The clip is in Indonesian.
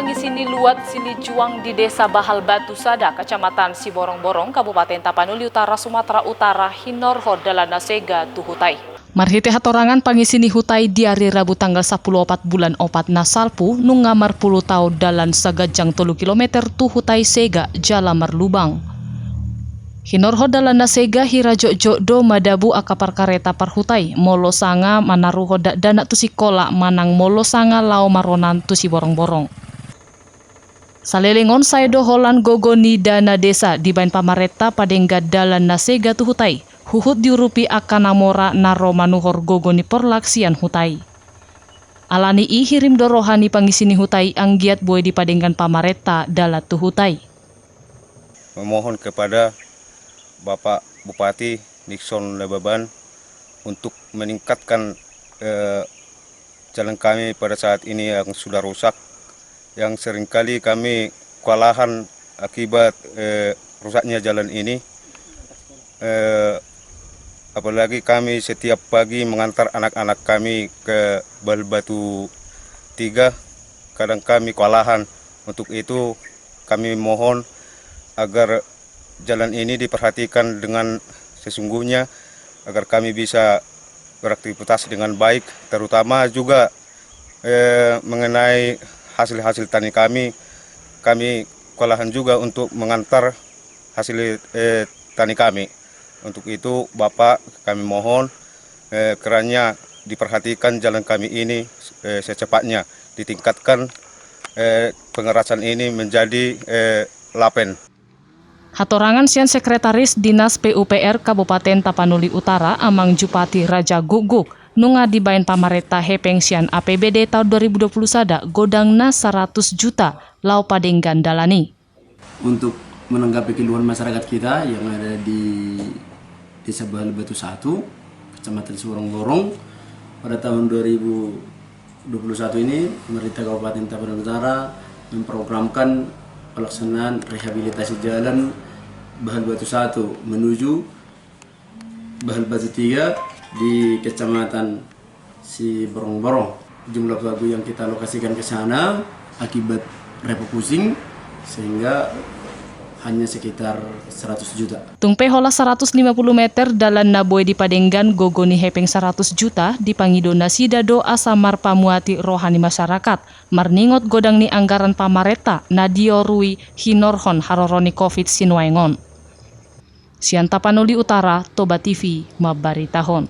pangisini luat sini juang di Desa Bahal Batu Sada, Kecamatan Siborong-Borong, Kabupaten Tapanuli Utara, Sumatera Utara, Hinorho Dalana Sega Tuhutai. Marhite hatorangan pangisini hutai di hari Rabu tanggal 14 bulan 4 nasalpu nungamar 10 tau dalan sagajang 3 km tuhutai Sega Jalamar Lubang. Hinorho dalana Sega hirajo do madabu akapar kareta parhutai molo sanga manaruho dana tu sikola manang molo sanga lao maronan tu si borong-borong. Salelengon saydo holan gogoni dana desa di bain pamareta padengga dalana Sega tu hutai. Huhut diurupi akan namora naro manuhor gogoni perlaksian hutai. Alani i hirim dorohani pangisini hutai anggiat boy di padenggan pamareta dalat tu hutai. Memohon kepada Bapak Bupati Nixon Lebaban untuk meningkatkan jalan kami pada saat ini yang sudah rusak, yang seringkali kami kewalahan akibat rusaknya jalan ini. Apalagi kami setiap pagi mengantar anak-anak kami ke Bahal Batu 3, kadang kami kewalahan. Untuk itu kami mohon agar jalan ini diperhatikan dengan sesungguhnya agar kami bisa beraktivitas dengan baik, terutama juga mengenai hasil-hasil tani kami kewalahan juga untuk mengantar hasil tani kami. Untuk itu Bapak kami mohon kiranya diperhatikan jalan kami ini secepatnya, ditingkatkan pengerasan ini menjadi lapen. Hatorangan sian Sekretaris Dinas PUPR Kabupaten Tapanuli Utara Amang Jupati Raja Guguk nunga di bain pamareta hepeng sian APBD tahun 2020 sada godangna 100 juta lau padenggan dalani. Untuk menanggapi keluhan masyarakat kita yang ada di Desa Bahal Batu 1, Kecamatan Siborong-Borong, pada tahun 2021 ini pemerintah Kabupaten Tapanuli Utara memprogramkan pelaksanaan rehabilitasi jalan Bahal Batu 1 menuju Bahal Batu 3 di Kecamatan Siborong-Borong. Jumlah pagu yang kita lokasikan ke sana akibat refocusing sehingga hanya sekitar 100 juta. Tungpe hola 150 meter dalan naboy di padenggan gogoni hepeng 100 juta dipangidona sidado asamar pamuati rohani masyarakat. Marningot godang ni anggaran pamareta Nadio Rui Hinorhon haroroni COVID sinwaengon. Sian Tapanuli Utara, Toba TV, Mabaritahon.